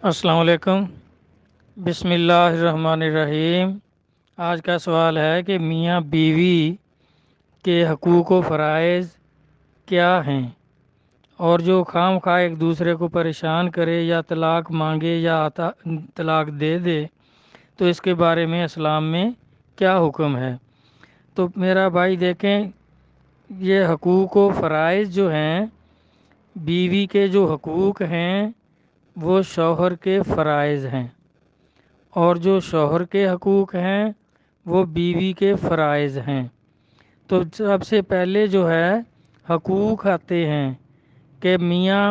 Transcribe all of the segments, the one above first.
السلام علیکم۔ بسم اللہ الرحمن الرحیم۔ آج کا سوال ہے کہ میاں بیوی کے حقوق و فرائض کیا ہیں، اور جو خام خواہ ایک دوسرے کو پریشان کرے یا طلاق مانگے یا طلاق دے دے تو اس کے بارے میں اسلام میں کیا حکم ہے۔ تو میرا بھائی دیکھیں، یہ حقوق و فرائض جو ہیں، بیوی کے جو حقوق ہیں وہ شوہر کے فرائض ہیں، اور جو شوہر کے حقوق ہیں وہ بیوی کے فرائض ہیں۔ تو سب سے پہلے جو ہے حقوق آتے ہیں کہ میاں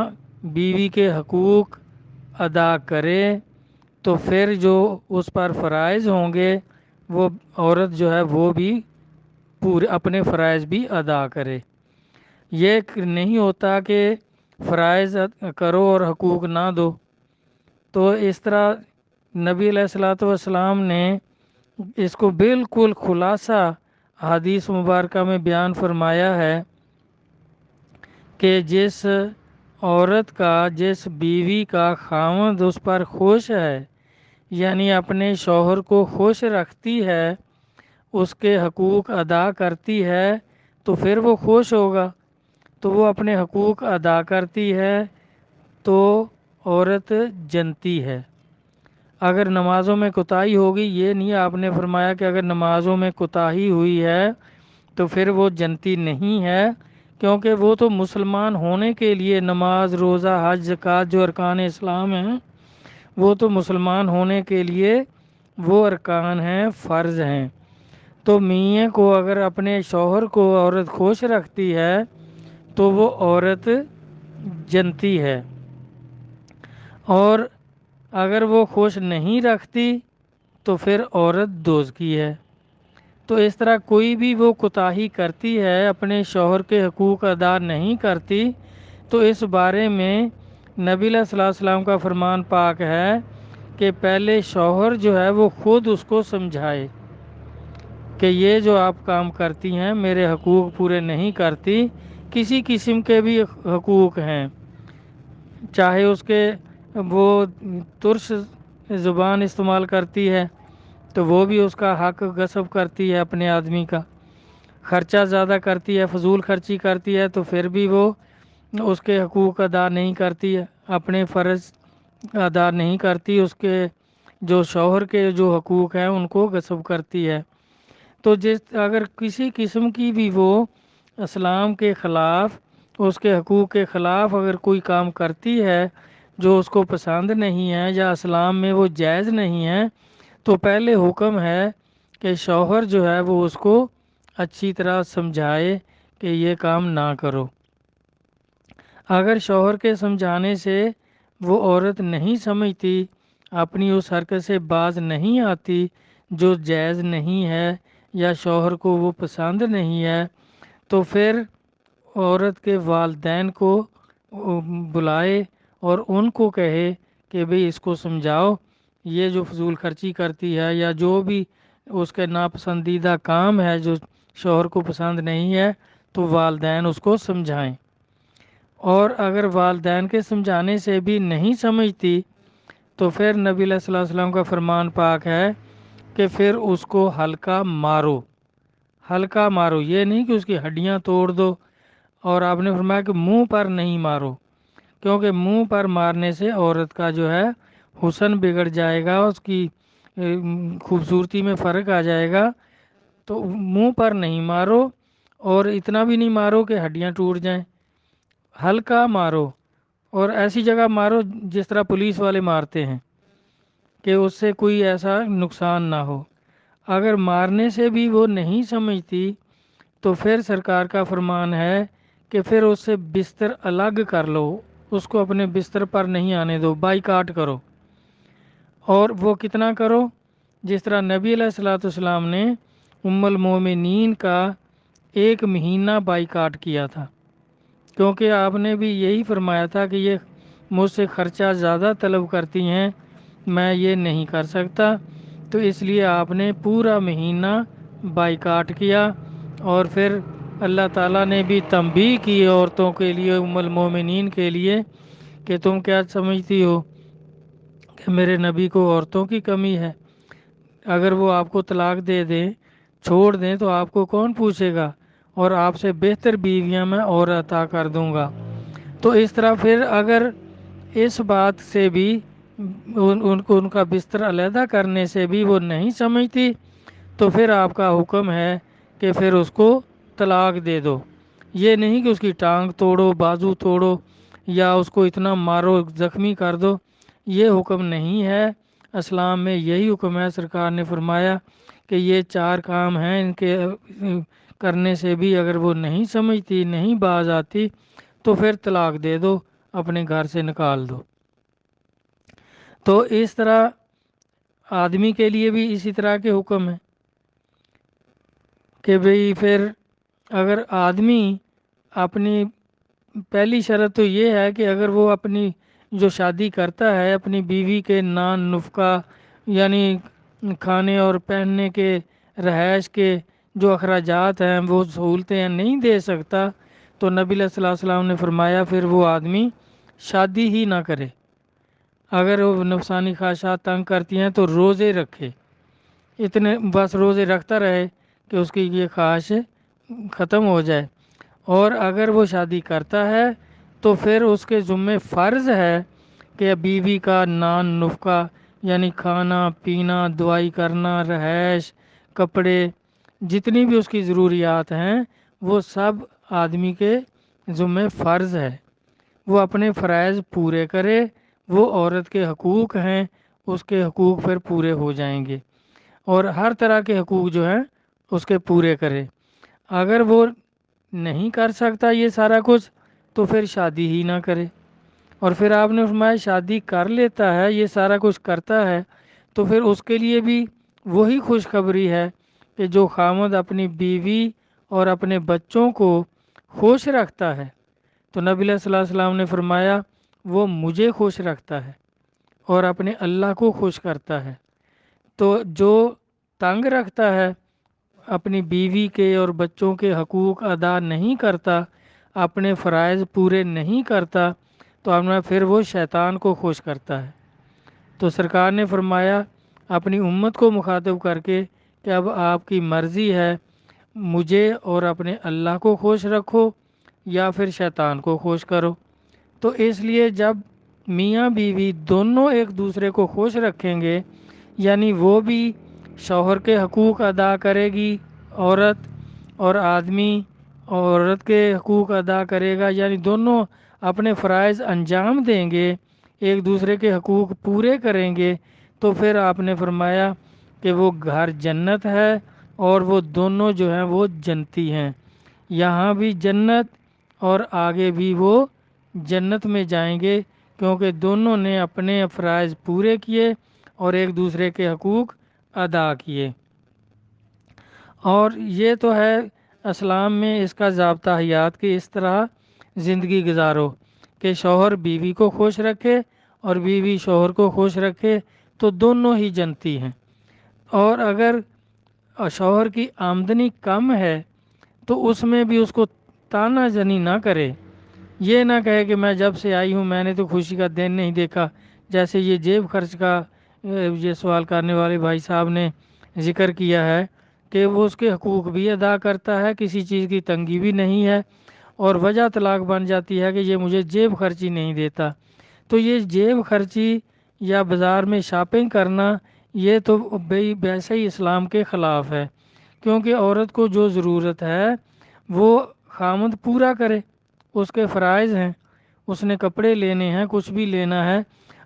بیوی کے حقوق ادا کرے، تو پھر جو اس پر فرائض ہوں گے وہ عورت جو ہے وہ بھی پورے اپنے فرائض بھی ادا کرے۔ یہ نہیں ہوتا کہ فرائض کرو اور حقوق نہ دو۔ تو اس طرح نبی علیہ الصلوۃ والسلام نے اس کو بالکل خلاصہ حدیث مبارکہ میں بیان فرمایا ہے کہ جس عورت کا، جس بیوی کا خاوند اس پر خوش ہے، یعنی اپنے شوہر کو خوش رکھتی ہے، اس کے حقوق ادا کرتی ہے، تو پھر وہ خوش ہوگا۔ تو وہ اپنے حقوق ادا کرتی ہے تو عورت جنتی ہے۔ اگر نمازوں میں کوتاہی ہوگی، یہ نہیں آپ نے فرمایا کہ اگر نمازوں میں کوتاہی ہوئی ہے تو پھر وہ جنتی نہیں ہے، کیونکہ وہ تو مسلمان ہونے کے لیے نماز، روزہ، حج، زکوٰۃ جو ارکان اسلام ہیں، وہ تو مسلمان ہونے کے لیے وہ ارکان ہیں، فرض ہیں۔ تو میاں کو اگر اپنے شوہر کو عورت خوش رکھتی ہے تو وہ عورت جنتی ہے، اور اگر وہ خوش نہیں رکھتی تو پھر عورت دوزخی ہے۔ تو اس طرح کوئی بھی وہ کوتاہی کرتی ہے، اپنے شوہر کے حقوق ادا نہیں کرتی، تو اس بارے میں نبی علیہ الصلوۃ والسلام کا فرمان پاک ہے کہ پہلے شوہر جو ہے وہ خود اس کو سمجھائے کہ یہ جو آپ کام کرتی ہیں میرے حقوق پورے نہیں کرتی۔ کسی قسم کے بھی حقوق ہیں، چاہے اس کے وہ ترش زبان استعمال کرتی ہے تو وہ بھی اس کا حق غصب کرتی ہے، اپنے آدمی کا خرچہ زیادہ کرتی ہے، فضول خرچی کرتی ہے، تو پھر بھی وہ اس کے حقوق ادا نہیں کرتی ہے، اپنے فرض ادا نہیں کرتی، اس کے جو شوہر کے جو حقوق ہیں ان کو غصب کرتی ہے۔ تو اگر کسی قسم کی بھی وہ اسلام کے خلاف، اس کے حقوق کے خلاف اگر کوئی کام کرتی ہے جو اس کو پسند نہیں ہے یا اسلام میں وہ جائز نہیں ہے، تو پہلے حکم ہے کہ شوہر جو ہے وہ اس کو اچھی طرح سمجھائے کہ یہ کام نہ کرو۔ اگر شوہر کے سمجھانے سے وہ عورت نہیں سمجھتی، اپنی اس حرکت سے باز نہیں آتی جو جائز نہیں ہے یا شوہر کو وہ پسند نہیں ہے، تو پھر عورت کے والدین کو بلائے اور ان کو کہے کہ بھئی اس کو سمجھاؤ، یہ جو فضول خرچی کرتی ہے یا جو بھی اس کے ناپسندیدہ کام ہے جو شوہر کو پسند نہیں ہے، تو والدین اس کو سمجھائیں۔ اور اگر والدین کے سمجھانے سے بھی نہیں سمجھتی تو پھر نبی علیہ الصلوۃ والسلام کا فرمان پاک ہے کہ پھر اس کو ہلکا مارو۔ ہلکا مارو، یہ نہیں کہ اس کی ہڈیاں توڑ دو، اور آپ نے فرمایا کہ منہ پر نہیں مارو، کیونکہ منہ پر مارنے سے عورت کا جو ہے حسن بگڑ جائے گا، اس کی خوبصورتی میں فرق آ جائے گا۔ تو منہ پر نہیں مارو، اور اتنا بھی نہیں مارو کہ ہڈیاں ٹوٹ جائیں، ہلکا مارو، اور ایسی جگہ مارو جس طرح پولیس والے مارتے ہیں کہ اس سے کوئی ایسا نقصان نہ ہو۔ اگر مارنے سے بھی وہ نہیں سمجھتی تو پھر سرکار کا فرمان ہے کہ پھر اس سے بستر الگ کر لو، اس کو اپنے بستر پر نہیں آنے دو، بائیکاٹ کرو۔ اور وہ کتنا کرو؟ جس طرح نبی علیہ الصلوۃ والسلام نے ام المومنین کا 1 مہینہ بائیکاٹ کیا تھا، کیونکہ آپ نے بھی یہی فرمایا تھا کہ یہ مجھ سے خرچہ زیادہ طلب کرتی ہیں، میں یہ نہیں کر سکتا، تو اس لیے آپ نے پورا مہینہ بائیکاٹ کیا۔ اور پھر اللہ تعالیٰ نے بھی تنبیہ کی عورتوں کے لیے، ام المومنین کے لیے، کہ تم کیا سمجھتی ہو میرے نبی کو عورتوں کی کمی ہے، اگر وہ آپ کو طلاق دے دیں، چھوڑ دیں، تو آپ کو کون پوچھے گا، اور آپ سے بہتر بیویاں میں اور عطا کر دوں گا۔ تو اس طرح پھر اگر اس بات سے بھی ان کا بستر علیحدہ کرنے سے بھی وہ نہیں سمجھتی، تو پھر آپ کا حکم ہے کہ پھر اس کو طلاق دے دو۔ یہ نہیں کہ اس کی ٹانگ توڑو، بازو توڑو، یا اس کو اتنا مارو، زخمی کر دو، یہ حکم نہیں ہے۔ اسلام میں یہی حکم ہے، سرکار نے فرمایا کہ یہ 4 کام ہیں، ان کے کرنے سے بھی اگر وہ نہیں سمجھتی، نہیں باز آتی، تو پھر طلاق دے دو، اپنے گھر سے نکال دو۔ تو اس طرح آدمی کے لیے بھی اسی طرح کے حکم ہیں کہ بھئی پھر اگر آدمی اپنی پہلی شرط تو یہ ہے کہ اگر وہ اپنی جو شادی کرتا ہے اپنی بیوی کے نان نفقہ، یعنی کھانے اور پہننے کے، رہائش کے جو اخراجات ہیں، وہ سہولتیں ہیں، نہیں دے سکتا، تو نبی صلی اللہ علیہ وسلم نے فرمایا پھر وہ آدمی شادی ہی نہ کرے۔ اگر وہ نفسانی خواہشات تنگ کرتی ہیں تو روزے رکھے، اتنے بس روزے رکھتا رہے کہ اس کی یہ خواہش ختم ہو جائے۔ اور اگر وہ شادی کرتا ہے تو پھر اس کے ذمہ فرض ہے کہ بیوی کا نان نفقہ، یعنی کھانا پینا، دوائی کرنا، رہائش، کپڑے، جتنی بھی اس کی ضروریات ہیں، وہ سب آدمی کے ذمہ فرض ہے۔ وہ اپنے فرائض پورے کرے، وہ عورت کے حقوق ہیں، اس کے حقوق پھر پورے ہو جائیں گے، اور ہر طرح کے حقوق جو ہیں اس کے پورے کرے۔ اگر وہ نہیں کر سکتا یہ سارا کچھ تو پھر شادی ہی نہ کرے۔ اور پھر آپ نے فرمایا شادی کر لیتا ہے، یہ سارا کچھ کرتا ہے، تو پھر اس کے لیے بھی وہی خوشخبری ہے کہ جو خامد اپنی بیوی اور اپنے بچوں کو خوش رکھتا ہے، تو نبی صلی اللہ علیہ وسلم نے فرمایا وہ مجھے خوش رکھتا ہے اور اپنے اللہ کو خوش کرتا ہے۔ تو جو تنگ رکھتا ہے، اپنی بیوی کے اور بچوں کے حقوق ادا نہیں کرتا، اپنے فرائض پورے نہیں کرتا، تو پھر وہ شیطان کو خوش کرتا ہے۔ تو سرکار نے فرمایا اپنی امت کو مخاطب کر کے کہ اب آپ کی مرضی ہے، مجھے اور اپنے اللہ کو خوش رکھو یا پھر شیطان کو خوش کرو۔ تو اس لیے جب میاں بیوی دونوں ایک دوسرے کو خوش رکھیں گے، یعنی وہ بھی شوہر کے حقوق ادا کرے گی عورت، اور آدمی عورت کے حقوق ادا کرے گا، یعنی دونوں اپنے فرائض انجام دیں گے، ایک دوسرے کے حقوق پورے کریں گے، تو پھر آپ نے فرمایا کہ وہ گھر جنت ہے، اور وہ دونوں جو ہیں وہ جنتی ہیں، یہاں بھی جنت اور آگے بھی وہ جنت میں جائیں گے، کیونکہ دونوں نے اپنے فرائض پورے کیے اور ایک دوسرے کے حقوق ادا کیے۔ اور یہ تو ہے اسلام میں اس کا ضابطہ حیات کہ اس طرح زندگی گزارو کہ شوہر بیوی کو خوش رکھے اور بیوی شوہر کو خوش رکھے، تو دونوں ہی جنتی ہیں۔ اور اگر شوہر کی آمدنی کم ہے تو اس میں بھی اس کو تانا زنی نہ کرے، یہ نہ کہے کہ میں جب سے آئی ہوں میں نے تو خوشی کا دن نہیں دیکھا، جیسے یہ جیب خرچ کا یہ سوال کرنے والے بھائی صاحب نے ذکر کیا ہے کہ وہ اس کے حقوق بھی ادا کرتا ہے، کسی چیز کی تنگی بھی نہیں ہے، اور وجہ طلاق بن جاتی ہے کہ یہ مجھے جیب خرچی نہیں دیتا۔ تو یہ جیب خرچی یا بازار میں شاپنگ کرنا، یہ تو ویسے ہی اسلام کے خلاف ہے، کیونکہ عورت کو جو ضرورت ہے وہ خامد پورا کرے، اس کے فرائض ہیں، اس نے کپڑے لینے ہیں، کچھ بھی لینا ہے،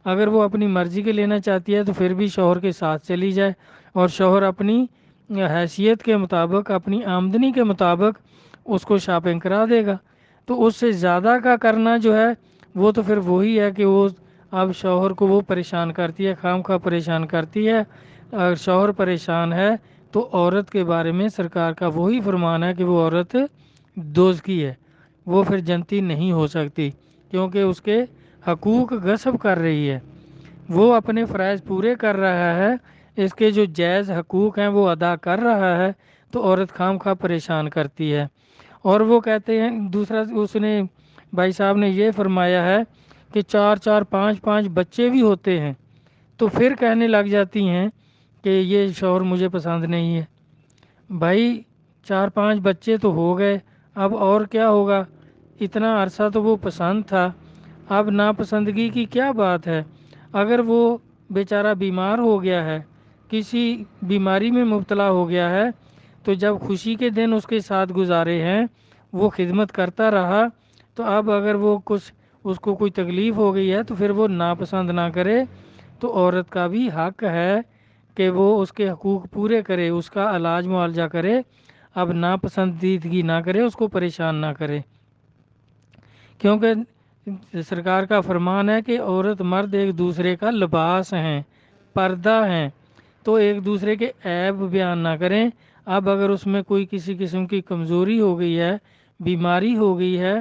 اگر وہ اپنی مرضی کے لینا چاہتی ہے تو پھر بھی شوہر کے ساتھ چلی جائے، اور شوہر اپنی حیثیت کے مطابق، اپنی آمدنی کے مطابق اس کو شاپنگ کرا دے گا۔ تو اس سے زیادہ کا کرنا جو ہے وہ تو پھر وہی ہے کہ وہ اب شوہر کو وہ پریشان کرتی ہے، خام خواہ پریشان کرتی ہے۔ اگر شوہر پریشان ہے تو عورت کے بارے میں سرکار کا وہی فرمان ہے کہ وہ عورت دوزخی ہے، وہ پھر جنتی نہیں ہو سکتی، کیونکہ اس کے حقوق غصب کر رہی ہے، وہ اپنے فرائض پورے کر رہا ہے، اس کے جو جائز حقوق ہیں وہ ادا کر رہا ہے، تو عورت خام خواہ پریشان کرتی ہے۔ اور وہ کہتے ہیں دوسرا، اس نے بھائی صاحب نے یہ فرمایا ہے کہ 4 4 5 5 بچے بھی ہوتے ہیں، تو پھر کہنے لگ جاتی ہیں کہ یہ شوہر مجھے پسند نہیں ہے۔ بھائی 4-5 بچے تو ہو گئے، اب اور کیا ہوگا؟ اتنا عرصہ تو وہ پسند تھا، اب ناپسندگی کی کیا بات ہے؟ اگر وہ بیچارہ بیمار ہو گیا ہے، کسی بیماری میں مبتلا ہو گیا ہے، تو جب خوشی کے دن اس کے ساتھ گزارے ہیں وہ خدمت کرتا رہا، تو اب اگر وہ کچھ اس کو کوئی تکلیف ہو گئی ہے تو پھر وہ ناپسند نہ کرے۔ تو عورت کا بھی حق ہے کہ وہ اس کے حقوق پورے کرے، اس کا علاج معالجہ کرے، اب ناپسندیدگی نہ کرے، اس کو پریشان نہ کرے۔ کیونکہ سرکار کا فرمان ہے کہ عورت مرد ایک دوسرے کا لباس ہیں، پردہ ہیں، تو ایک دوسرے کے عیب بیان نہ کریں۔ اب اگر اس میں کوئی کسی قسم کی کمزوری ہو گئی ہے، بیماری ہو گئی ہے،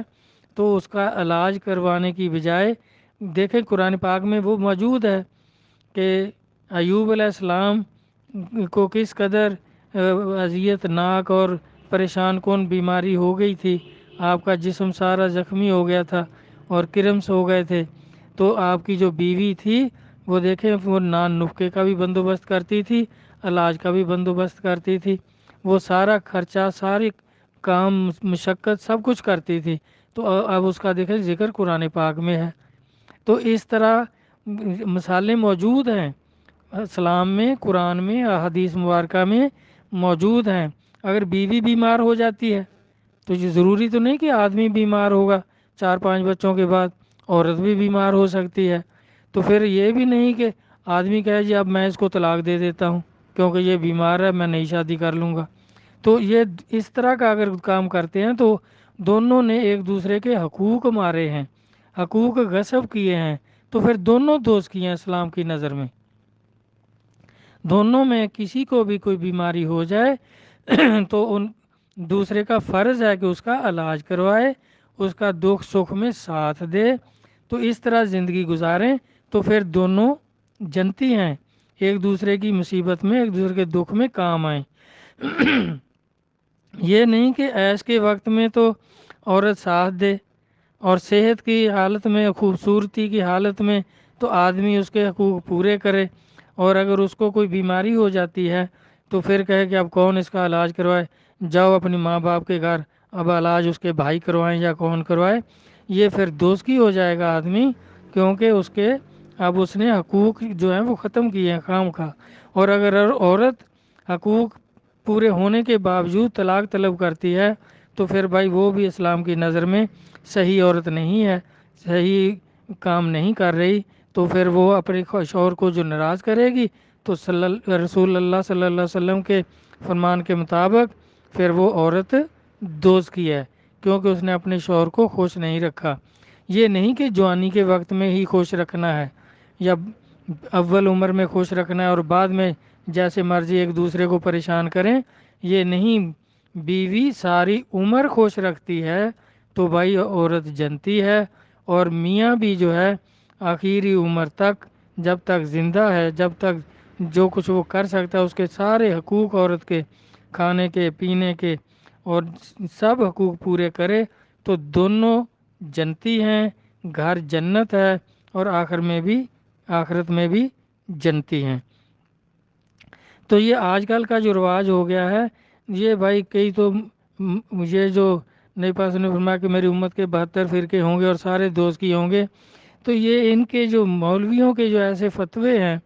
تو اس کا علاج کروانے کی بجائے دیکھیں قرآن پاک میں وہ موجود ہے کہ ایوب علیہ السلام کو کس قدر اذیت ناک اور پریشان کن بیماری ہو گئی تھی، آپ کا جسم سارا زخمی ہو گیا تھا اور کرمس ہو گئے تھے، تو آپ کی جو بیوی تھی وہ دیکھیں وہ نان نفقے کا بھی بندوبست کرتی تھی، علاج کا بھی بندوبست کرتی تھی، وہ سارا خرچہ، ساری کام، مشقت سب کچھ کرتی تھی، تو اب اس کا دیکھیں ذکر قرآن پاک میں ہے۔ تو اس طرح مثالیں موجود ہیں اسلام میں، قرآن میں، احادیث مبارکہ میں موجود ہیں۔ اگر بیوی بیمار ہو جاتی ہے تو یہ ضروری تو نہیں کہ آدمی بیمار ہوگا 4-5 بچوں کے بعد، عورت بھی بیمار ہو سکتی ہے، تو پھر یہ بھی نہیں کہ آدمی کہے جی اب میں اس کو طلاق دے دیتا ہوں کیونکہ یہ بیمار ہے، میں نئی شادی کر لوں گا۔ تو یہ اس طرح کا اگر کام کرتے ہیں تو دونوں نے ایک دوسرے کے حقوق مارے ہیں، حقوق غصب کیے ہیں، تو پھر دونوں دوست کیے ہیں اسلام کی نظر میں۔ دونوں میں کسی کو بھی کوئی بیماری ہو جائے تو ان دوسرے کا فرض ہے کہ اس کا علاج کروائے، اس کا دکھ سکھ میں ساتھ دے، تو اس طرح زندگی گزاریں تو پھر دونوں جنتی ہیں، ایک دوسرے کی مصیبت میں، ایک دوسرے کے دکھ میں کام آئیں۔ یہ نہیں کہ عیش کے وقت میں تو عورت ساتھ دے اور صحت کی حالت میں، خوبصورتی کی حالت میں تو آدمی اس کے حقوق پورے کرے، اور اگر اس کو کوئی بیماری ہو جاتی ہے تو پھر کہے کہ اب کون اس کا علاج کروائے، جاؤ اپنی ماں باپ کے گھر، اب علاج اس کے بھائی کروائیں یا کون کروائے، یہ پھر دوزخی ہو جائے گا آدمی، کیونکہ اس کے اب اس نے حقوق جو ہیں وہ ختم کیے ہیں خام خواہ۔ اور اگر عورت حقوق پورے ہونے کے باوجود طلاق طلب کرتی ہے تو پھر بھائی وہ بھی اسلام کی نظر میں صحیح عورت نہیں ہے، صحیح کام نہیں کر رہی، تو پھر وہ اپنے شوہر کو جو ناراض کرے گی تو رسول اللہ صلی اللہ علیہ وسلم کے فرمان کے مطابق پھر وہ عورت دوزخی ہے، کیونکہ اس نے اپنے شوہر کو خوش نہیں رکھا۔ یہ نہیں کہ جوانی کے وقت میں ہی خوش رکھنا ہے یا اول عمر میں خوش رکھنا ہے اور بعد میں جیسے مرضی ایک دوسرے کو پریشان کریں، یہ نہیں۔ بیوی ساری عمر خوش رکھتی ہے تو بھائی عورت جنتی ہے، اور میاں بھی جو ہے آخری عمر تک، جب تک زندہ ہے، جب تک جو کچھ وہ کر سکتا ہے اس کے سارے حقوق عورت کے، کھانے کے، پینے کے اور سب حقوق پورے کرے، تو دونوں جنتی ہیں، گھر جنت ہے، اور آخرت میں بھی جنتی ہیں۔ تو یہ آج کل کا جو رواج ہو گیا ہے، یہ بھائی کئی تو یہ جو نبی پاک نے فرمایا کہ میری امت کے 72 فرقے ہوں گے اور سارے دوزخی ہوں گے، تو یہ ان کے جو مولویوں کے جو ایسے فتوے ہیں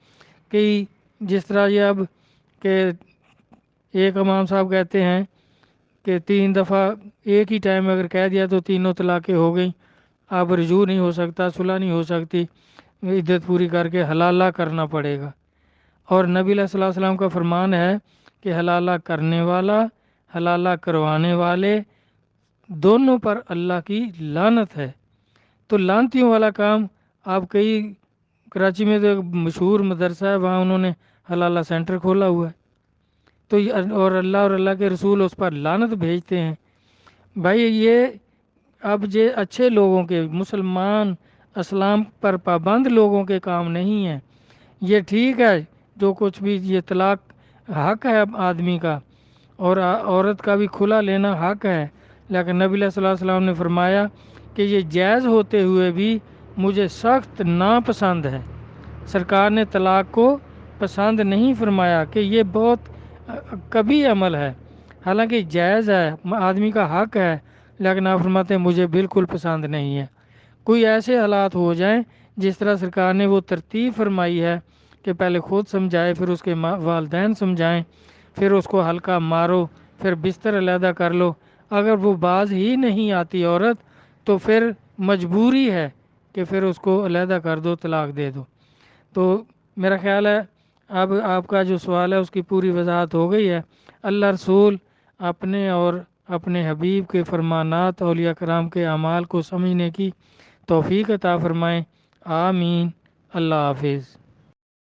کہ جس طرح یہ اب کہ ایک امام صاحب کہتے ہیں کہ 3 دفعہ ایک ہی ٹائم اگر کہہ دیا تو تینوں طلاقیں ہو گئیں، اب رجوع نہیں ہو سکتا، صلح نہیں ہو سکتی، عدت پوری کر کے حلالہ کرنا پڑے گا۔ اور نبی علیہ الصلوۃ والسلام کا فرمان ہے کہ حلالہ کرنے والا، حلالہ کروانے والے دونوں پر اللہ کی لعنت ہے۔ تو لعنتیوں والا کام آپ کئی کراچی میں تو ایک مشہور مدرسہ ہے، وہاں انہوں نے حلالہ سینٹر کھولا ہوا ہے، تو اور اللہ کے رسول اس پر لعنت بھیجتے ہیں۔ بھائی یہ اب یہ اچھے لوگوں کے، مسلمان اسلام پر پابند لوگوں کے کام نہیں ہیں۔ یہ ٹھیک ہے جو کچھ بھی یہ طلاق حق ہے آدمی کا، اور عورت کا بھی کھلا لینا حق ہے، لیکن نبی علیہ الصلوۃ والسلام نے فرمایا کہ یہ جائز ہوتے ہوئے بھی مجھے سخت ناپسند ہے، سرکار نے طلاق کو پسند نہیں فرمایا کہ یہ بہت کبھی عمل ہے، حالانکہ جائز ہے، آدمی کا حق ہے، لیکن آپ فرماتے ہیں مجھے بالکل پسند نہیں ہے۔ کوئی ایسے حالات ہو جائیں جس طرح سرکار نے وہ ترتیب فرمائی ہے کہ پہلے خود سمجھائے، پھر اس کے والدین سمجھائیں، پھر اس کو ہلکا مارو، پھر بستر علیحدہ کر لو، اگر وہ باز ہی نہیں آتی عورت تو پھر مجبوری ہے کہ پھر اس کو علیحدہ کر دو، طلاق دے دو۔ تو میرا خیال ہے اب آپ کا جو سوال ہے اس کی پوری وضاحت ہو گئی ہے۔ اللہ رسول اپنے اور اپنے حبیب کے فرمانات، اولیاء کرام کے اعمال کو سمجھنے کی توفیق عطا فرمائیں، آمین۔ اللہ حافظ۔